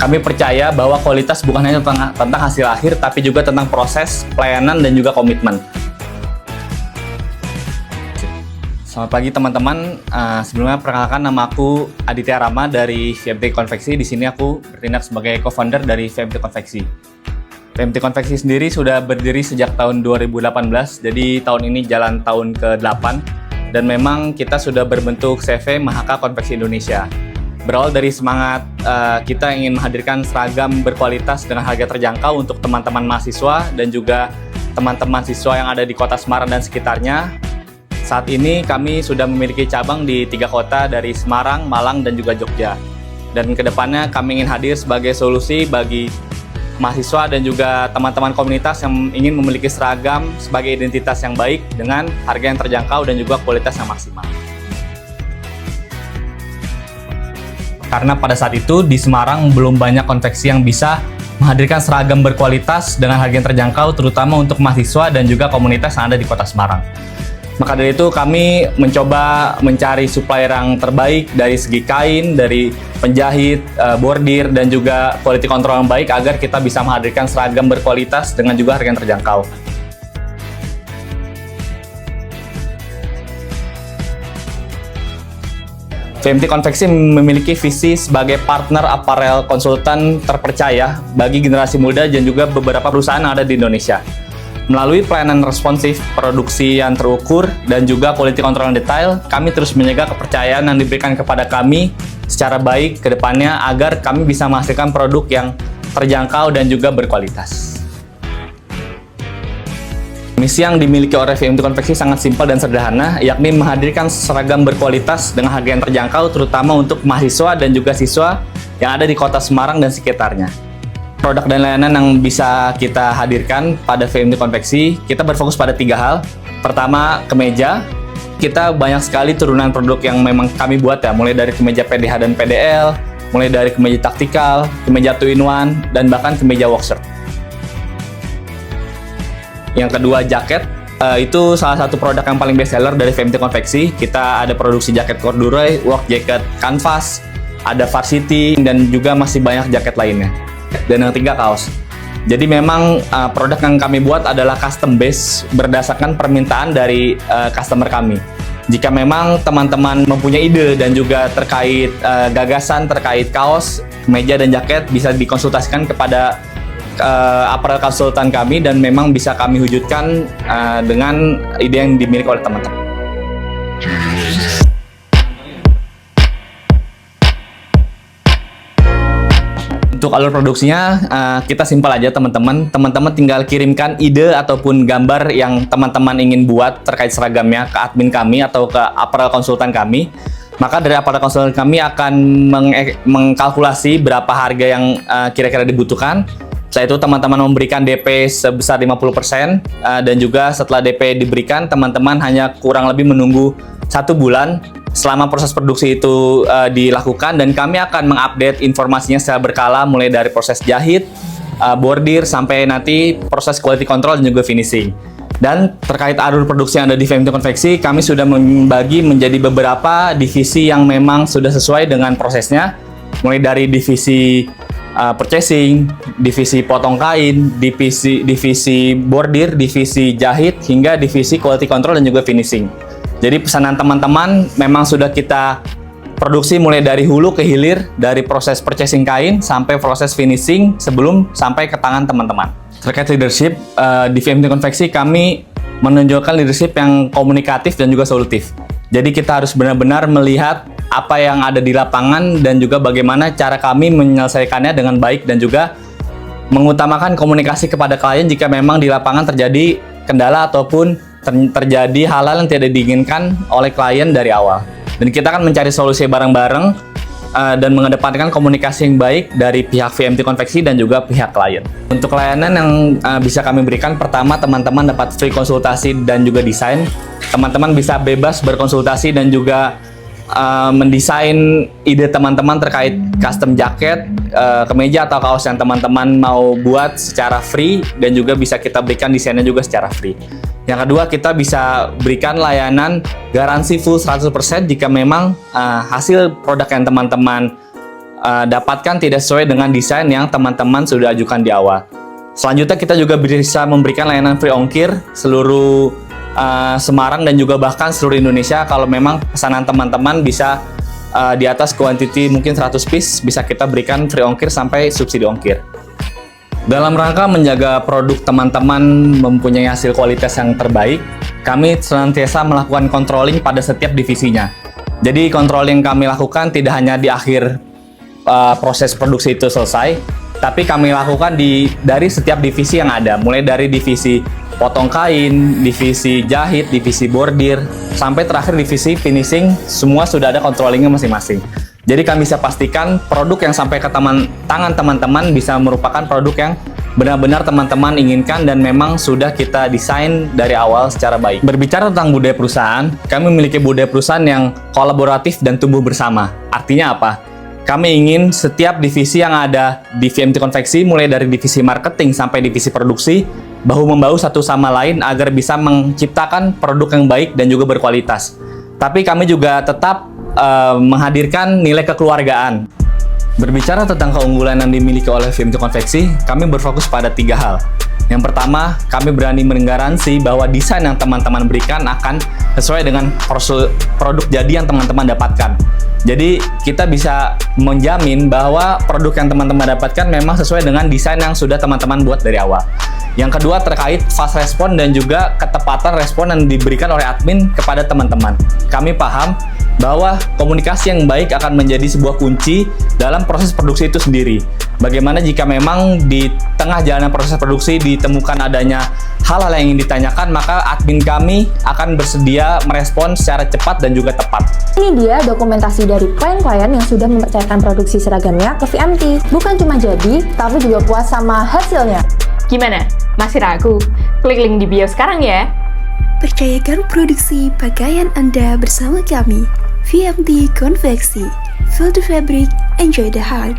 Kami percaya bahwa kualitas bukan hanya tentang hasil akhir, tapi juga tentang proses, pelayanan, dan juga komitmen. Selamat pagi teman-teman. Sebelumnya perkenalkan, nama aku Aditya Rama dari VMT Konveksi. Di sini aku bertindak sebagai co-founder dari VMT Konveksi. VMT Konveksi sendiri sudah berdiri sejak tahun 2018, jadi tahun ini jalan tahun ke-8, dan memang kita sudah berbentuk CV Mahaka Konveksi Indonesia. Berawal dari semangat kita ingin menghadirkan seragam berkualitas dengan harga terjangkau untuk teman-teman mahasiswa dan juga teman-teman siswa yang ada di Kota Semarang dan sekitarnya. Saat ini kami sudah memiliki cabang di 3 kota dari Semarang, Malang, dan juga Jogja. Dan kedepannya kami ingin hadir sebagai solusi bagi mahasiswa dan juga teman-teman komunitas yang ingin memiliki seragam sebagai identitas yang baik dengan harga yang terjangkau dan juga kualitas yang maksimal. Karena pada saat itu di Semarang belum banyak konveksi yang bisa menghadirkan seragam berkualitas dengan harga yang terjangkau, terutama untuk mahasiswa dan juga komunitas yang ada di Kota Semarang. Maka dari itu kami mencoba mencari supplier yang terbaik dari segi kain, dari penjahit, bordir, dan juga quality control yang baik agar kita bisa menghadirkan seragam berkualitas dengan juga harga yang terjangkau. VMT Konveksi memiliki visi sebagai partner aparel konsultan terpercaya bagi generasi muda dan juga beberapa perusahaan yang ada di Indonesia. Melalui pelayanan responsif, produksi yang terukur, dan juga quality control yang detail, kami terus menjaga kepercayaan yang diberikan kepada kami secara baik ke depannya agar kami bisa menghasilkan produk yang terjangkau dan juga berkualitas. Misi yang dimiliki oleh VMT Konveksi sangat simpel dan sederhana, yakni menghadirkan seragam berkualitas dengan harga yang terjangkau, terutama untuk mahasiswa dan juga siswa yang ada di Kota Semarang dan sekitarnya. Produk dan layanan yang bisa kita hadirkan pada VMT Konveksi, kita berfokus pada 3 hal. Pertama, kemeja. Kita banyak sekali turunan produk yang memang kami buat ya, mulai dari kemeja PDH dan PDL, mulai dari kemeja taktikal, kemeja 2-in-1, dan bahkan kemeja workshirt. Yang kedua, jaket. Itu salah satu produk yang paling best seller dari VMT Konveksi. Kita ada produksi jaket corduroy, work jacket canvas, ada varsity, dan juga masih banyak jaket lainnya. Dan yang ketiga, kaos. Jadi memang produk yang kami buat adalah custom base berdasarkan permintaan dari customer kami. Jika memang teman-teman mempunyai ide dan juga terkait gagasan terkait kaos, kemeja, dan jaket, bisa dikonsultasikan kepada aparel konsultan kami dan memang bisa kami wujudkan dengan ide yang dimiliki oleh teman-teman. Untuk alur produksinya kita simpel aja teman-teman. Teman-teman tinggal kirimkan ide ataupun gambar yang teman-teman ingin buat terkait seragamnya ke admin kami atau ke aparel konsultan kami. Maka dari aparel konsultan kami akan mengkalkulasi berapa harga yang kira-kira dibutuhkan. Setelah itu teman-teman memberikan DP sebesar 50%, dan juga setelah DP diberikan, teman-teman hanya kurang lebih menunggu 1 bulan selama proses produksi itu dilakukan, dan kami akan mengupdate informasinya secara berkala mulai dari proses jahit, bordir, sampai nanti proses quality control dan juga finishing. Dan terkait alur produksi yang ada di VMT Konveksi, kami sudah membagi menjadi beberapa divisi yang memang sudah sesuai dengan prosesnya, mulai dari divisi purchasing, divisi potong kain, divisi bordir, divisi jahit, hingga divisi quality control dan juga finishing. Jadi pesanan teman-teman memang sudah kita produksi mulai dari hulu ke hilir, dari proses purchasing kain sampai proses finishing sebelum sampai ke tangan teman-teman. Terkait leadership, di VMT Konveksi kami menunjukkan leadership yang komunikatif dan juga solutif. Jadi kita harus benar-benar melihat apa yang ada di lapangan dan juga bagaimana cara kami menyelesaikannya dengan baik, dan juga mengutamakan komunikasi kepada klien jika memang di lapangan terjadi kendala ataupun terjadi hal-hal yang tidak diinginkan oleh klien dari awal. Dan kita akan mencari solusi bareng-bareng dan mengedepankan komunikasi yang baik dari pihak VMT Konveksi dan juga pihak klien. Untuk layanan yang bisa kami berikan, pertama teman-teman dapat free konsultasi dan juga desain. Teman-teman bisa bebas berkonsultasi dan juga mendesain ide teman-teman terkait custom jaket, kemeja atau kaos yang teman-teman mau buat secara free, dan juga bisa kita berikan desainnya juga secara free. Yang kedua, kita bisa berikan layanan garansi full 100% jika memang hasil produk yang teman-teman dapatkan tidak sesuai dengan desain yang teman-teman sudah ajukan di awal. Selanjutnya kita juga bisa memberikan layanan free ongkir seluruh Semarang dan juga bahkan seluruh Indonesia. Kalau memang pesanan teman-teman bisa di atas quantity mungkin 100 piece, bisa kita berikan free ongkir sampai subsidi ongkir. Dalam rangka menjaga produk teman-teman mempunyai hasil kualitas yang terbaik, kami senantiasa melakukan controlling pada setiap divisinya. Jadi controlling kami lakukan tidak hanya di akhir proses produksi itu selesai, tapi kami lakukan dari setiap divisi yang ada, mulai dari divisi potong kain, divisi jahit, divisi bordir, sampai terakhir divisi finishing, semua sudah ada controllingnya masing-masing. Jadi kami bisa pastikan produk yang sampai ke tangan teman-teman bisa merupakan produk yang benar-benar teman-teman inginkan dan memang sudah kita desain dari awal secara baik. Berbicara tentang budaya perusahaan, kami memiliki budaya perusahaan yang kolaboratif dan tumbuh bersama. Artinya apa? Kami ingin setiap divisi yang ada di VMT Konveksi, mulai dari divisi marketing sampai divisi produksi, bahu-membahu satu sama lain agar bisa menciptakan produk yang baik dan juga berkualitas. Tapi kami juga tetap menghadirkan nilai kekeluargaan. Berbicara tentang keunggulan yang dimiliki oleh VMT Konveksi, kami berfokus pada 3 hal. Yang pertama, kami berani menggaransi bahwa desain yang teman-teman berikan akan sesuai dengan produk jadi yang teman-teman dapatkan. Jadi, kita bisa menjamin bahwa produk yang teman-teman dapatkan memang sesuai dengan desain yang sudah teman-teman buat dari awal. Yang kedua, terkait fast respon dan juga ketepatan respon yang diberikan oleh admin kepada teman-teman. Kami paham bahwa komunikasi yang baik akan menjadi sebuah kunci dalam proses produksi itu sendiri. Bagaimana jika memang di tengah jalan proses produksi ditemukan adanya hal-hal yang ingin ditanyakan, maka admin kami akan bersedia merespon secara cepat dan juga tepat. Ini dia dokumentasi dari klien-klien yang sudah mempercayakan produksi seragamnya ke VMT. Bukan cuma jadi, tapi juga puas sama hasilnya. Gimana? Masih ragu? Klik link di bio sekarang ya! Percayakan produksi pakaian Anda bersama kami. VMT Konveksi. Feel the fabric, enjoy the heart.